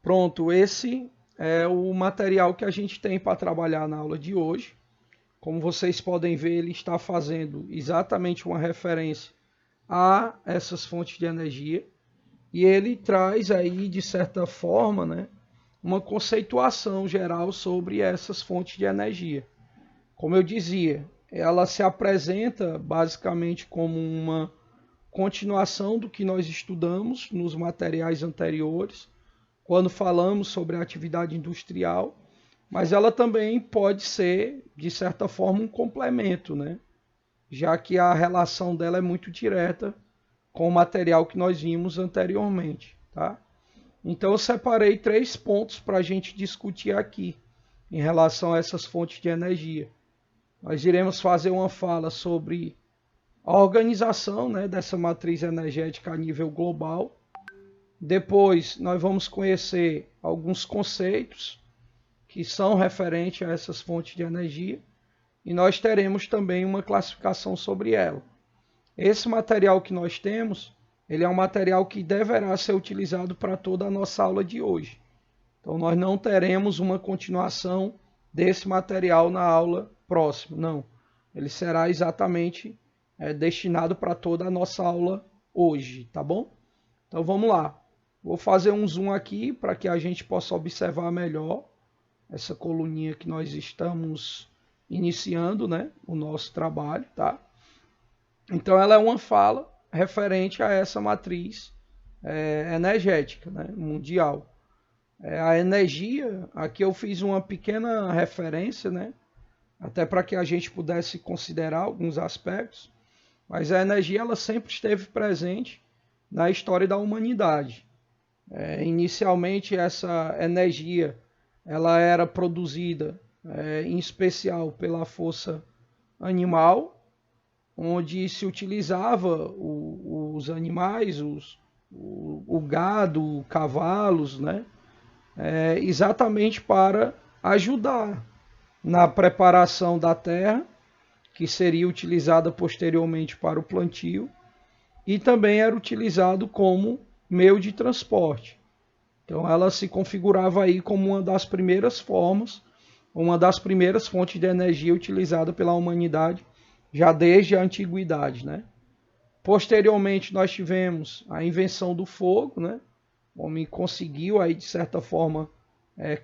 Pronto, esse é o material que a gente tem para trabalhar na aula de hoje. Como vocês podem ver, ele está fazendo exatamente uma referência a essas fontes de energia e ele traz aí, de certa forma, né, uma conceituação geral sobre essas fontes de energia. Como eu dizia, ela se apresenta basicamente como uma continuação do que nós estudamos nos materiais anteriores, quando falamos sobre a atividade industrial, mas ela também pode ser, de certa forma, um complemento, né? Já que a relação dela é muito direta com o material que nós vimos anteriormente. Tá? Então eu separei 3 pontos para a gente discutir aqui em relação a essas fontes de energia. Nós iremos fazer uma fala sobre a organização, né, dessa matriz energética a nível global. Depois nós vamos conhecer alguns conceitos que são referentes a essas fontes de energia e nós teremos também uma classificação sobre ela. Esse material que nós temos, ele é um material que deverá ser utilizado para toda a nossa aula de hoje. Então nós não teremos uma continuação desse material na aula próxima, não. Ele será exatamente destinado para toda a nossa aula hoje, tá bom? Então vamos lá. Vou fazer um zoom aqui para que a gente possa observar melhor essa coluninha que nós estamos iniciando, né, o nosso trabalho, tá? Então ela é uma fala referente a essa matriz energética, né, mundial. A energia, aqui eu fiz uma pequena referência, né, até para que a gente pudesse considerar alguns aspectos, mas a energia ela sempre esteve presente na história da humanidade. Inicialmente essa energia ela era produzida em especial pela força animal, onde se utilizava os animais, o gado, cavalos, né? Exatamente para ajudar na preparação da terra, que seria utilizada posteriormente para o plantio, e também era utilizado como meio de transporte. Então ela se configurava aí como uma das primeiras formas, uma das primeiras fontes de energia utilizada pela humanidade já desde a antiguidade, né? Posteriormente nós tivemos a invenção do fogo, né? O homem conseguiu aí de certa forma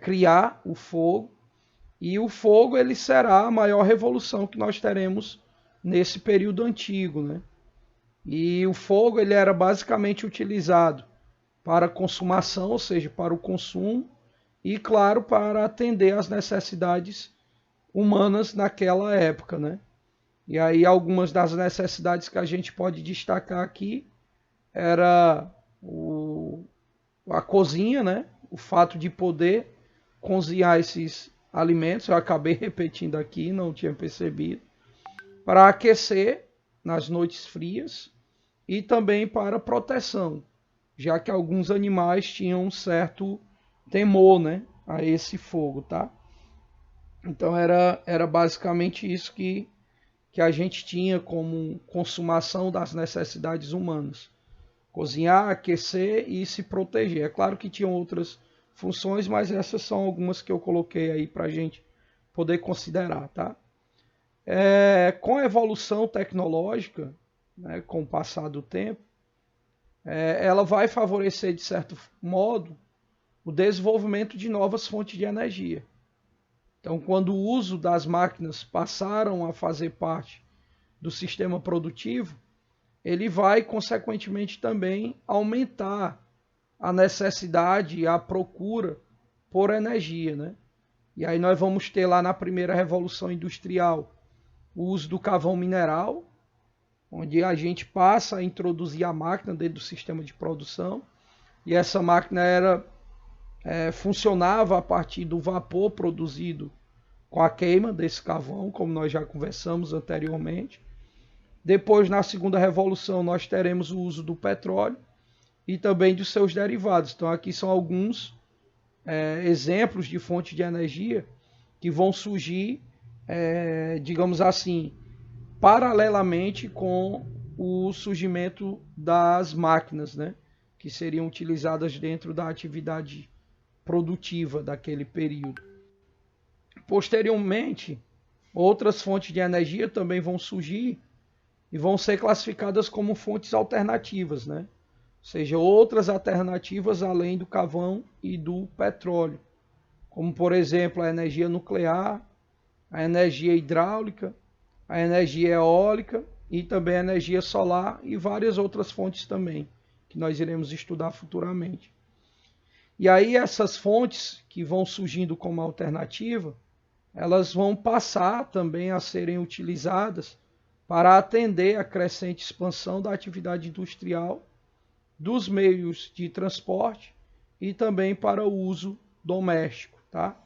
criar o fogo, e o fogo ele será a maior revolução que nós teremos nesse período antigo, né? E o fogo ele era basicamente utilizado para consumação, ou seja, para o consumo, e claro, para atender às necessidades humanas naquela época, né? E aí algumas das necessidades que a gente pode destacar aqui era a cozinha, né? O fato de poder cozinhar esses alimentos, eu acabei repetindo aqui, não tinha percebido, para aquecer nas noites frias e também para proteção, já que alguns animais tinham um certo temor, né, a esse fogo, tá? Então era basicamente isso que a gente tinha como consumação das necessidades humanas. Cozinhar, aquecer e se proteger. É claro que tinham outras funções, mas essas são algumas que eu coloquei aí para a gente poder considerar, tá? Com a evolução tecnológica, né, com o passar do tempo, ela vai favorecer, de certo modo, o desenvolvimento de novas fontes de energia. Então, quando o uso das máquinas passaram a fazer parte do sistema produtivo, ele vai, consequentemente, também aumentar a necessidade e a procura por energia, né? E aí nós vamos ter lá na primeira revolução industrial o uso do carvão mineral, onde a gente passa a introduzir a máquina dentro do sistema de produção, e essa máquina funcionava a partir do vapor produzido com a queima desse carvão, como nós já conversamos anteriormente. Depois, na segunda revolução, nós teremos o uso do petróleo e também dos seus derivados. Então aqui são alguns exemplos de fontes de energia que vão surgir, digamos assim, paralelamente com o surgimento das máquinas, né, que seriam utilizadas dentro da atividade produtiva daquele período. Posteriormente, outras fontes de energia também vão surgir e vão ser classificadas como fontes alternativas, né? Ou seja, outras alternativas além do carvão e do petróleo, como por exemplo a energia nuclear, a energia hidráulica, a energia eólica e também a energia solar e várias outras fontes também, que nós iremos estudar futuramente. E aí essas fontes que vão surgindo como alternativa, elas vão passar também a serem utilizadas para atender a crescente expansão da atividade industrial, dos meios de transporte e também para o uso doméstico, tá?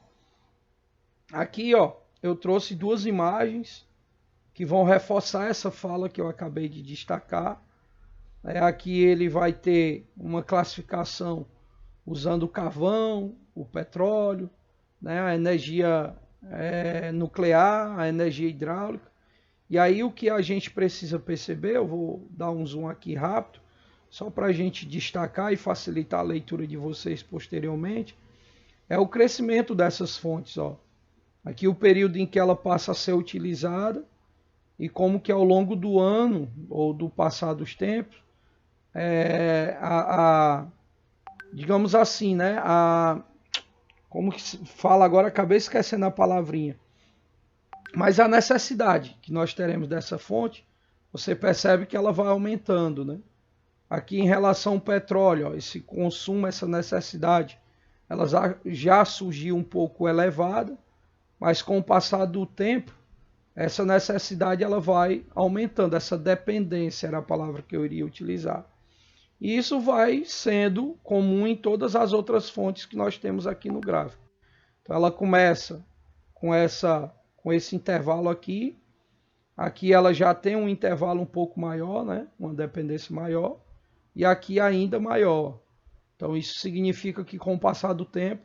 Aqui, ó, eu trouxe duas imagens que vão reforçar essa fala que eu acabei de destacar. Aqui ele vai ter uma classificação usando o carvão, o petróleo, né, a energia nuclear, a energia hidráulica. E aí o que a gente precisa perceber, eu vou dar um zoom aqui rápido, só para a gente destacar e facilitar a leitura de vocês posteriormente, é o crescimento dessas fontes. Ó. Aqui o período em que ela passa a ser utilizada e como que ao longo do ano ou do passar dos tempos, digamos assim, né, como que se fala agora, acabei esquecendo a palavrinha, mas a necessidade que nós teremos dessa fonte, você percebe que ela vai aumentando, né? Aqui em relação ao petróleo, ó, esse consumo, essa necessidade, ela já surgiu um pouco elevada, mas com o passar do tempo, essa necessidade ela vai aumentando, essa dependência era a palavra que eu iria utilizar. E isso vai sendo comum em todas as outras fontes que nós temos aqui no gráfico. Então ela começa com esse intervalo aqui. Aqui ela já tem um intervalo um pouco maior, né? Uma dependência maior. E aqui ainda maior. Então isso significa que com o passar do tempo,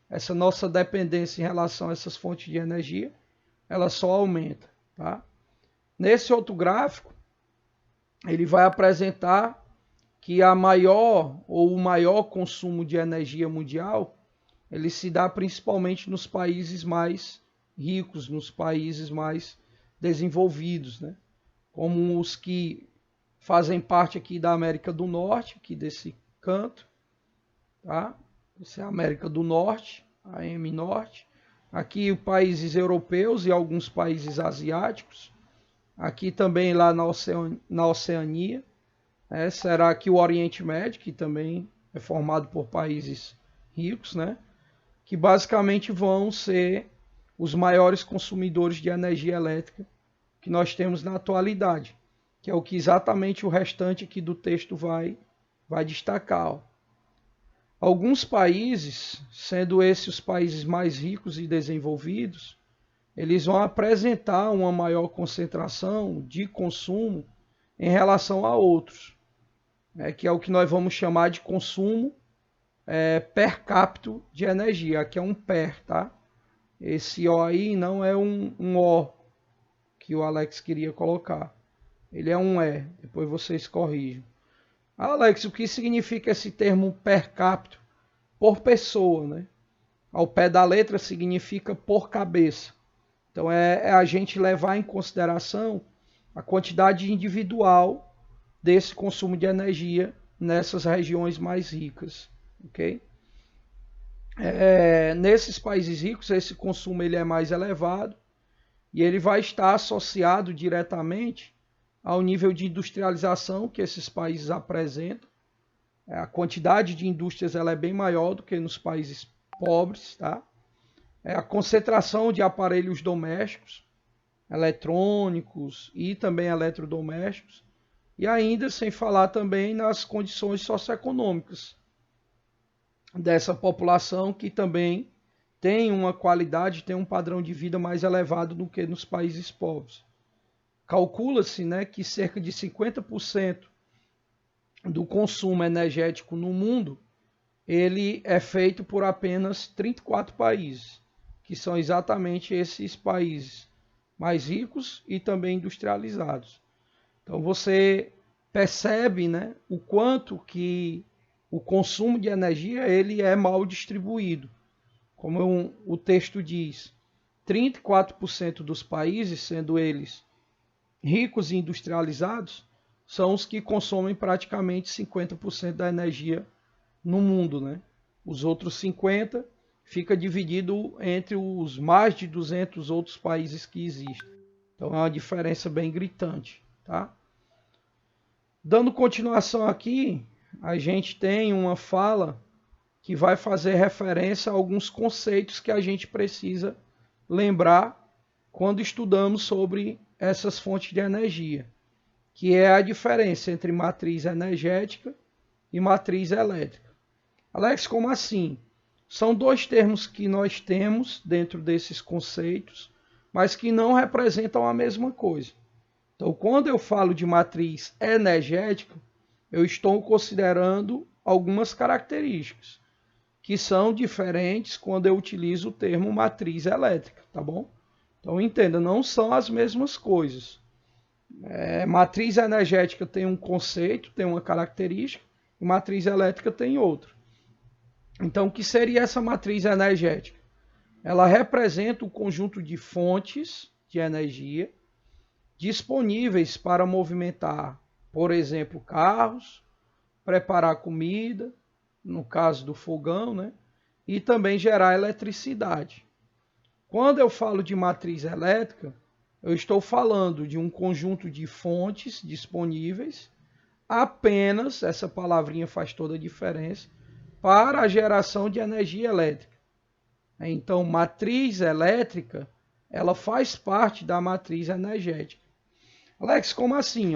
essa nossa dependência em relação a essas fontes de energia, ela só aumenta. Tá? Nesse outro gráfico, ele vai apresentar que a maior ou o maior consumo de energia mundial, ele se dá principalmente nos países mais ricos, nos países mais desenvolvidos, né? Como os que fazem parte aqui da América do Norte, aqui desse canto, tá? Essa é a América do Norte, a AM Norte. Aqui os países europeus e alguns países asiáticos. Aqui também lá na Oceania. Será que o Oriente Médio, que também é formado por países ricos, né? Que basicamente vão ser os maiores consumidores de energia elétrica que nós temos na atualidade, que é o que exatamente o restante aqui do texto vai destacar. Ó. Alguns países, sendo esses os países mais ricos e desenvolvidos, eles vão apresentar uma maior concentração de consumo em relação a outros, que é o que nós vamos chamar de consumo per capita de energia. Aqui é um per, tá? Esse O aí não é um O que o Alex queria colocar. Ele é um E, depois vocês corrigem. Alex, o que significa esse termo per capita? Por pessoa, né? Ao pé da letra significa por cabeça. Então é a gente levar em consideração a quantidade individual desse consumo de energia nessas regiões mais ricas, ok? Nesses países ricos, esse consumo ele é mais elevado e ele vai estar associado diretamente ao nível de industrialização que esses países apresentam. A quantidade de indústrias ela é bem maior do que nos países pobres, tá? A concentração de aparelhos domésticos, eletrônicos e também eletrodomésticos, e ainda sem falar também nas condições socioeconômicas dessa população que também tem uma qualidade, tem um padrão de vida mais elevado do que nos países pobres. Calcula-se, né, que cerca de 50% do consumo energético no mundo ele é feito por apenas 34 países, que são exatamente esses países mais ricos e também industrializados. Então você percebe, né, o quanto que o consumo de energia ele é mal distribuído como o texto diz, 34% dos países, sendo eles ricos e industrializados, são os que consomem praticamente 50% da energia no mundo, né? Os outros 50% fica dividido entre os mais de 200 outros países que existem. Então é uma diferença bem gritante, tá? Dando continuação aqui, a gente tem uma fala que vai fazer referência a alguns conceitos que a gente precisa lembrar quando estudamos sobre essas fontes de energia, que é a diferença entre matriz energética e matriz elétrica. Alex, como assim? São dois termos que nós temos dentro desses conceitos, mas que não representam a mesma coisa. Então, quando eu falo de matriz energética, eu estou considerando algumas características que são diferentes quando eu utilizo o termo matriz elétrica, tá bom? Então, entenda, não são as mesmas coisas. Matriz energética tem um conceito, tem uma característica, e matriz elétrica tem outra. Então, o que seria essa matriz energética? Ela representa o conjunto de fontes de energia disponíveis para movimentar, por exemplo, carros, preparar comida, no caso do fogão, né? E também gerar eletricidade. Quando eu falo de matriz elétrica, eu estou falando de um conjunto de fontes disponíveis, apenas, essa palavrinha faz toda a diferença, para a geração de energia elétrica. Então, matriz elétrica, ela faz parte da matriz energética. Alex, como assim?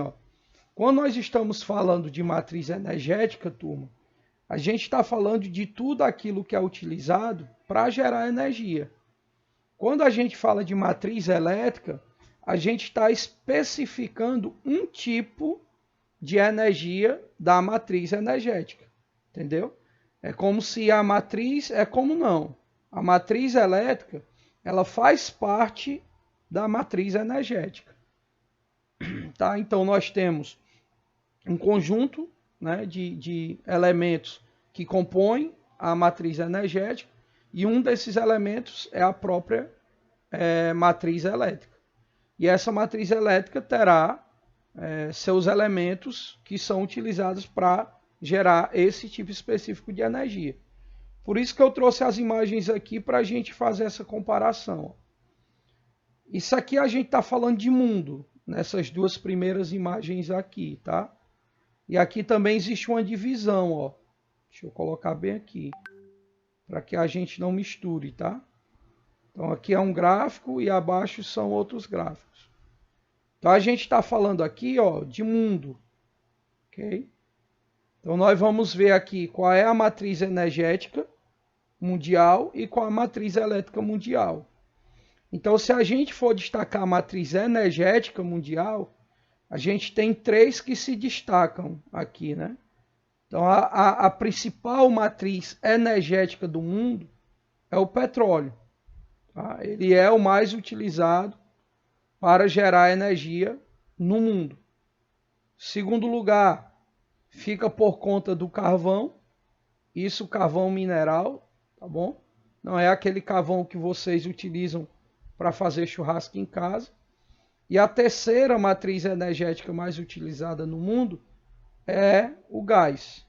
Quando nós estamos falando de matriz energética, turma, a gente está falando de tudo aquilo que é utilizado para gerar energia. Quando a gente fala de matriz elétrica, a gente está especificando um tipo de energia da matriz energética. Entendeu? É como se a matriz, é como não. A matriz elétrica, ela faz parte da matriz energética. Tá? Então, nós temos um conjunto, né, de elementos que compõem a matriz energética e um desses elementos é a própria matriz elétrica. E essa matriz elétrica terá seus elementos que são utilizados para gerar esse tipo específico de energia. Por isso que eu trouxe as imagens aqui para a gente fazer essa comparação. Isso aqui a gente está falando de mundo, nessas duas primeiras imagens aqui, tá? E aqui também existe uma divisão, ó. Deixa eu colocar bem aqui, para que a gente não misture, tá? Então aqui é um gráfico e abaixo são outros gráficos. Então a gente está falando aqui, ó, de mundo, ok? Então nós vamos ver aqui qual é a matriz energética mundial e qual a matriz elétrica mundial. Então, se a gente for destacar a matriz energética mundial, a gente tem três que se destacam aqui, né? Então, a principal matriz energética do mundo é o petróleo. Tá? Ele é o mais utilizado para gerar energia no mundo. Segundo lugar, fica por conta do carvão. Isso, carvão mineral, tá bom? Não é aquele carvão que vocês utilizam para fazer churrasco em casa. E a terceira matriz energética mais utilizada no mundo é o gás.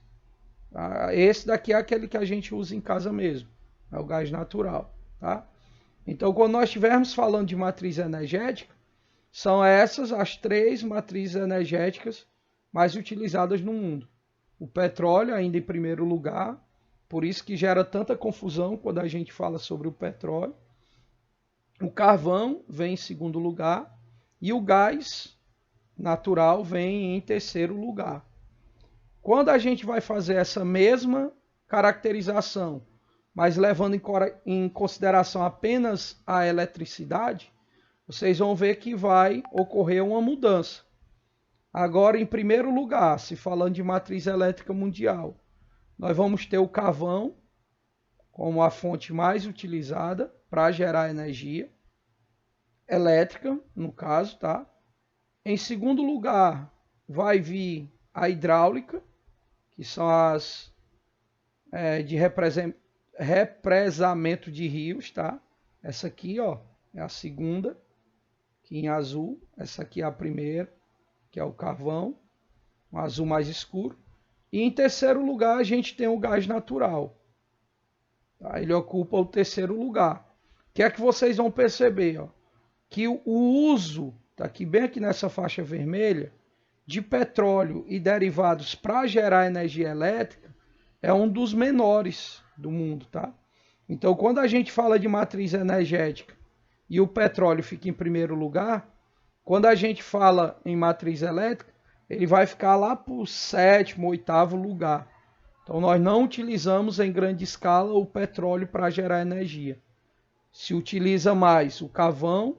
Esse daqui é aquele que a gente usa em casa mesmo, é o gás natural. Tá? Então, quando nós estivermos falando de matriz energética, são essas as três matrizes energéticas mais utilizadas no mundo. O petróleo ainda em primeiro lugar, por isso que gera tanta confusão quando a gente fala sobre o petróleo. O carvão vem em segundo lugar e o gás natural vem em terceiro lugar. Quando a gente vai fazer essa mesma caracterização, mas levando em consideração apenas a eletricidade, vocês vão ver que vai ocorrer uma mudança. Agora, em primeiro lugar, se falando de matriz elétrica mundial, nós vamos ter o carvão como a fonte mais utilizada para gerar energia elétrica, no caso, tá? Em segundo lugar, vai vir a hidráulica, que são as represamento de rios, tá? Essa aqui, ó, é a segunda, aqui em azul. Essa aqui é a primeira, que é o carvão, um azul mais escuro. E em terceiro lugar a gente tem o gás natural. Tá? Ele ocupa o terceiro lugar. O que é que vocês vão perceber? Ó? Que o uso, tá aqui bem aqui nessa faixa vermelha, de petróleo e derivados para gerar energia elétrica é um dos menores do mundo, tá? Então, quando a gente fala de matriz energética e o petróleo fica em primeiro lugar, quando a gente fala em matriz elétrica, ele vai ficar lá para o sétimo, oitavo lugar. Então, nós não utilizamos em grande escala o petróleo para gerar energia. Se utiliza mais o carvão,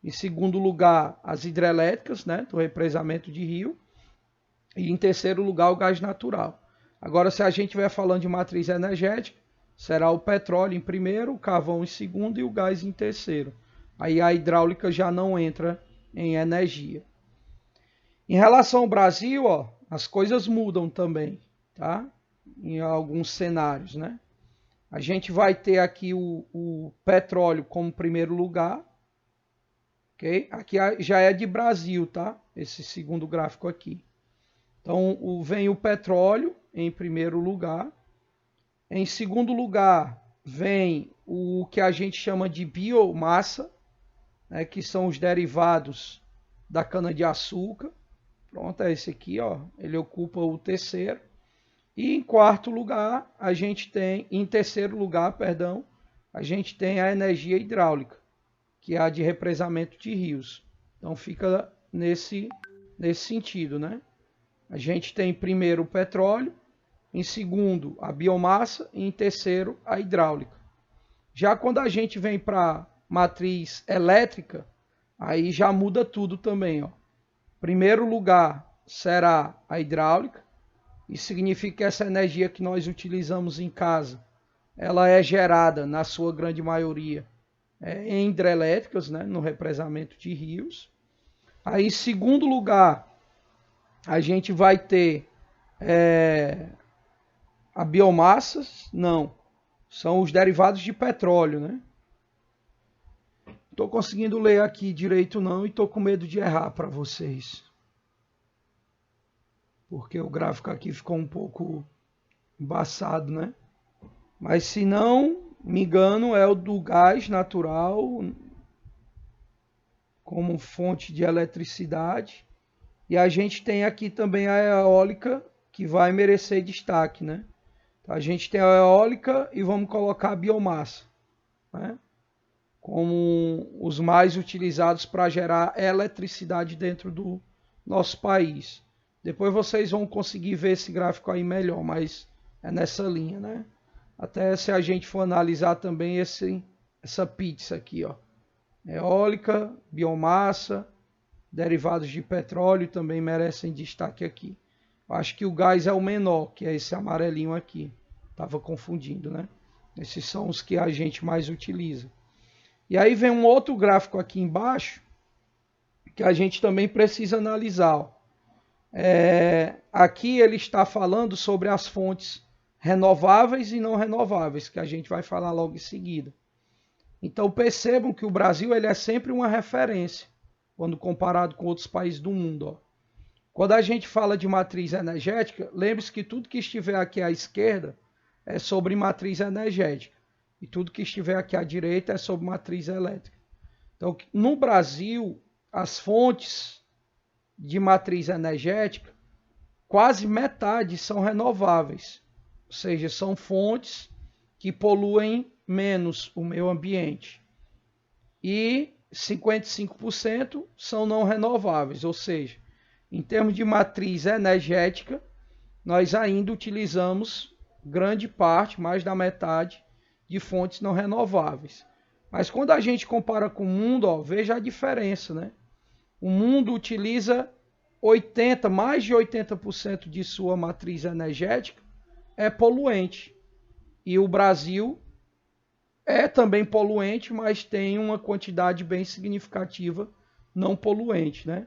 em segundo lugar as hidrelétricas, né, do represamento de rio, e em terceiro lugar o gás natural. Agora, se a gente estiver falando de matriz energética, será o petróleo em primeiro, o carvão em segundo e o gás em terceiro. Aí a hidráulica já não entra em energia. Em relação ao Brasil, ó, as coisas mudam também, tá? Em alguns cenários, né? A gente vai ter aqui o petróleo como primeiro lugar, ok? Aqui já é de Brasil, tá? Esse segundo gráfico aqui. Então, vem o petróleo em primeiro lugar. Em segundo lugar, vem o que a gente chama de biomassa, né, que são os derivados da cana-de-açúcar. Pronto, é esse aqui, ó. Ele ocupa o terceiro. E em quarto lugar, a gente tem, em terceiro lugar, perdão, a gente tem a energia hidráulica, que é a de represamento de rios. Então fica nesse sentido, né? A gente tem primeiro o petróleo, em segundo a biomassa e em terceiro a hidráulica. Já quando a gente vem para matriz elétrica, aí já muda tudo também, ó. Primeiro lugar será a hidráulica. Isso significa que essa energia que nós utilizamos em casa, ela é gerada, na sua grande maioria, em hidrelétricas, né, no represamento de rios. Aí, em segundo lugar, a gente vai ter a biomassa, não, são os derivados de petróleo, né? Estou conseguindo ler aqui direito não e estou com medo de errar para vocês. Porque o gráfico aqui ficou um pouco embaçado, né? Mas se não me engano, é o do gás natural como fonte de eletricidade. E a gente tem aqui também a eólica, que vai merecer destaque, né? Então, a gente tem a eólica e vamos colocar a biomassa, né, como os mais utilizados para gerar eletricidade dentro do nosso país. Depois vocês vão conseguir ver esse gráfico aí melhor, mas é nessa linha, né? Até se a gente for analisar também essa pizza aqui, ó. Eólica, biomassa, derivados de petróleo também merecem destaque aqui. Acho que o gás é o menor, que é esse amarelinho aqui. Estava confundindo, né? Esses são os que a gente mais utiliza. E aí vem um outro gráfico aqui embaixo, que a gente também precisa analisar, ó. Aqui ele está falando sobre as fontes renováveis e não renováveis, que a gente vai falar logo em seguida. Então percebam que o Brasil ele é sempre uma referência, quando comparado com outros países do mundo, ó. Quando a gente fala de matriz energética, lembre-se que tudo que estiver aqui à esquerda é sobre matriz energética. E tudo que estiver aqui à direita é sobre matriz elétrica. Então, no Brasil, as fontes de matriz energética, quase metade são renováveis. Ou seja, são fontes que poluem menos o meio ambiente. E 55% são não renováveis. Ou seja, em termos de matriz energética, nós ainda utilizamos grande parte, mais da metade, de fontes não renováveis. Mas quando a gente compara com o mundo, ó, veja a diferença, né? O mundo utiliza mais de 80% de sua matriz energética é poluente. E o Brasil é também poluente, mas tem uma quantidade bem significativa não poluente, né?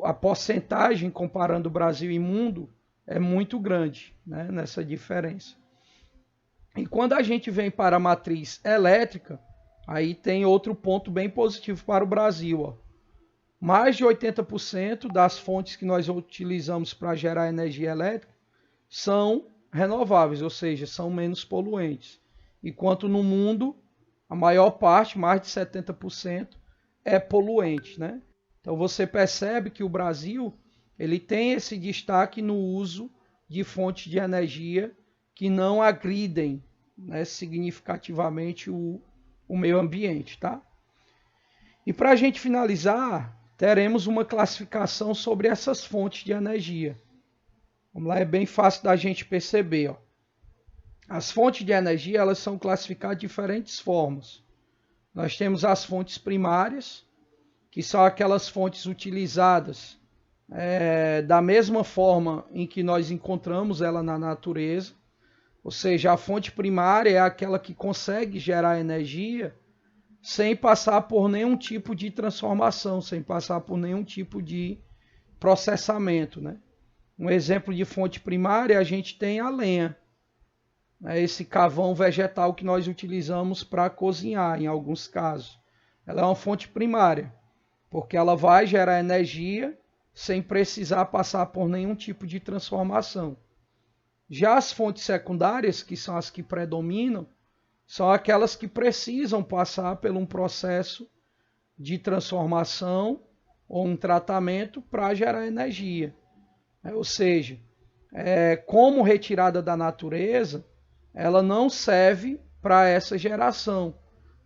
A porcentagem, comparando Brasil e mundo, é muito grande, né, nessa diferença. E quando a gente vem para a matriz elétrica, aí tem outro ponto bem positivo para o Brasil. Ó. Mais de 80% das fontes que nós utilizamos para gerar energia elétrica são renováveis, ou seja, são menos poluentes. Enquanto no mundo, a maior parte, mais de 70%, é poluente, né? Então você percebe que o Brasil ele tem esse destaque no uso de fontes de energia que não agridem, né, significativamente o meio ambiente, tá? E para a gente finalizar, teremos uma classificação sobre essas fontes de energia. Vamos lá, é bem fácil da gente perceber. Ó. As fontes de energia elas são classificadas de diferentes formas. Nós temos as fontes primárias, que são aquelas fontes utilizadas da mesma forma em que nós encontramos ela na natureza. Ou seja, a fonte primária é aquela que consegue gerar energia sem passar por nenhum tipo de transformação, sem passar por nenhum tipo de processamento, né? Um exemplo de fonte primária, a gente tem a lenha, né? Esse carvão vegetal que nós utilizamos para cozinhar, em alguns casos. Ela é uma fonte primária, porque ela vai gerar energia sem precisar passar por nenhum tipo de transformação. Já as fontes secundárias, que são as que predominam, são aquelas que precisam passar por um processo de transformação ou um tratamento para gerar energia. Ou seja, como retirada da natureza, ela não serve para essa geração,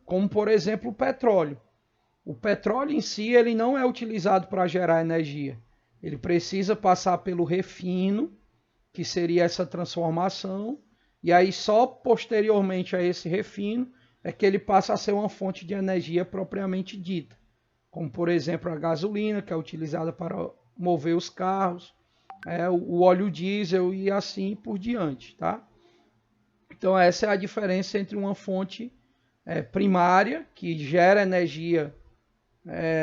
como por exemplo o petróleo. O petróleo em si ele não é utilizado para gerar energia. Ele precisa passar pelo refino, que seria essa transformação, e aí só posteriormente a esse refino é que ele passa a ser uma fonte de energia propriamente dita, como por exemplo a gasolina, que é utilizada para mover os carros, o óleo diesel e assim por diante, tá? Então essa é a diferença entre uma fonte primária, que gera energia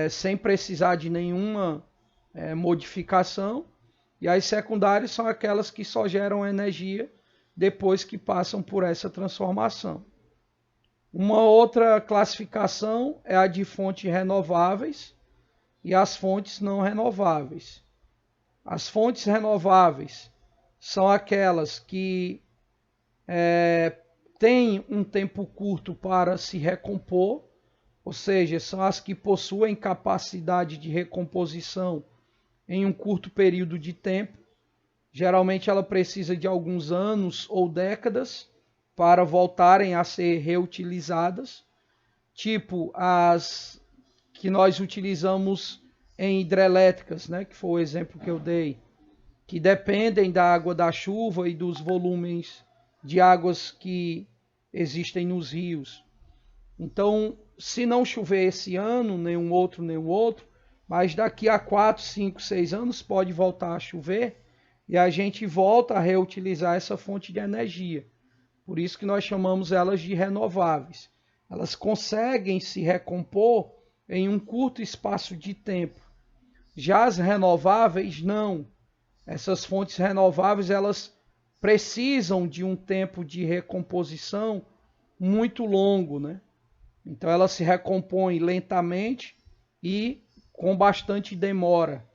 sem precisar de nenhuma modificação, e as secundárias são aquelas que só geram energia depois que passam por essa transformação. Uma outra classificação é a de fontes renováveis e as fontes não renováveis. As fontes renováveis são aquelas que têm um tempo curto para se recompor, ou seja, são as que possuem capacidade de recomposição em um curto período de tempo. Geralmente ela precisa de alguns anos ou décadas para voltarem a ser reutilizadas, tipo as que nós utilizamos em hidrelétricas, né, que foi o exemplo que eu dei, que dependem da água da chuva e dos volumes de águas que existem nos rios. Então, se não chover esse ano, nenhum outro, mas daqui a 4, 5, 6 anos pode voltar a chover e a gente volta a reutilizar essa fonte de energia. Por isso que nós chamamos elas de renováveis. Elas conseguem se recompor em um curto espaço de tempo. Já as renováveis, não. Essas fontes renováveis, elas precisam de um tempo de recomposição muito longo, né? Então elas se recompõem lentamente e com bastante demora.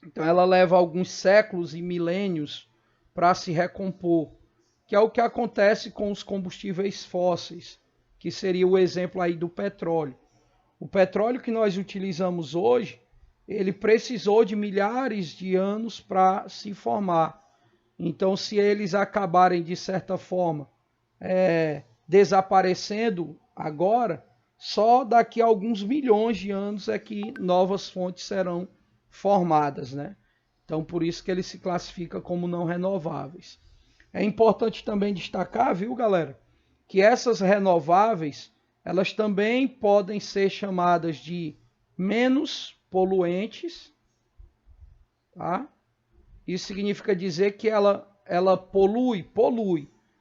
Então ela leva alguns séculos e milênios para se recompor, que é o que acontece com os combustíveis fósseis, que seria o exemplo aí do petróleo. O petróleo que nós utilizamos hoje, ele precisou de milhares de anos para se formar. Então, se eles acabarem, de certa forma, desaparecendo agora, só daqui a alguns milhões de anos é que novas fontes serão formadas, né? Então, por isso que ele se classifica como não renováveis. É importante também destacar, viu, galera, que essas renováveis, elas também podem ser chamadas de menos poluentes, tá? Isso significa dizer que ela polui,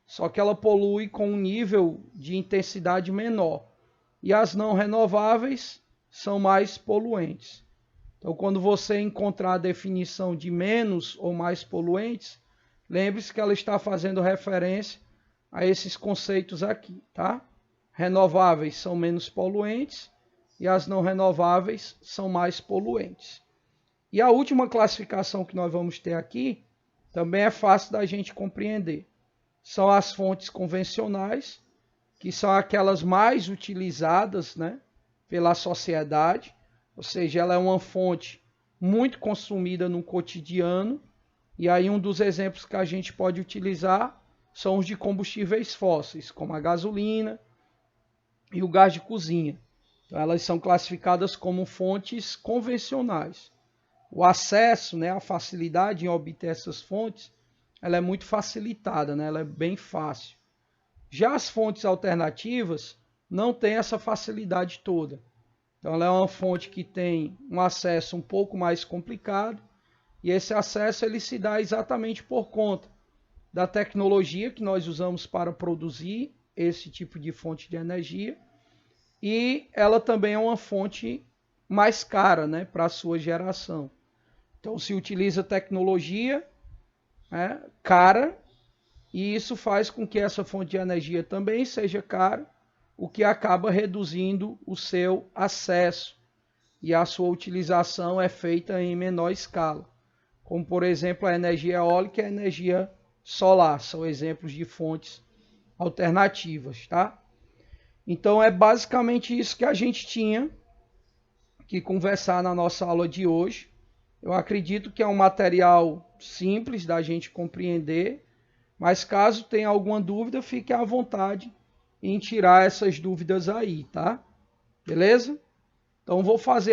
só que ela polui com um nível de intensidade menor. E as não renováveis são mais poluentes. Então, quando você encontrar a definição de menos ou mais poluentes, lembre-se que ela está fazendo referência a esses conceitos aqui, tá? Renováveis são menos poluentes e as não renováveis são mais poluentes. E a última classificação que nós vamos ter aqui também é fácil da gente compreender. São as fontes convencionais, que são aquelas mais utilizadas, né, pela sociedade, ou seja, ela é uma fonte muito consumida no cotidiano, e aí um dos exemplos que a gente pode utilizar são os de combustíveis fósseis, como a gasolina e o gás de cozinha. Então, elas são classificadas como fontes convencionais. O acesso, né, a facilidade em obter essas fontes, ela é muito facilitada, né, ela é bem fácil. Já as fontes alternativas não têm essa facilidade toda. Então, ela é uma fonte que tem um acesso um pouco mais complicado, e esse acesso ele se dá exatamente por conta da tecnologia que nós usamos para produzir esse tipo de fonte de energia, e ela também é uma fonte mais cara, né, para a sua geração. Então se utiliza tecnologia, né, cara, e isso faz com que essa fonte de energia também seja cara, o que acaba reduzindo o seu acesso, e a sua utilização é feita em menor escala, como por exemplo a energia eólica e a energia solar, são exemplos de fontes alternativas, tá? Então é basicamente isso que a gente tinha que conversar na nossa aula de hoje. Eu acredito que é um material simples da gente compreender, mas caso tenha alguma dúvida, fique à vontade em tirar essas dúvidas aí, tá? Beleza? Então vou fazer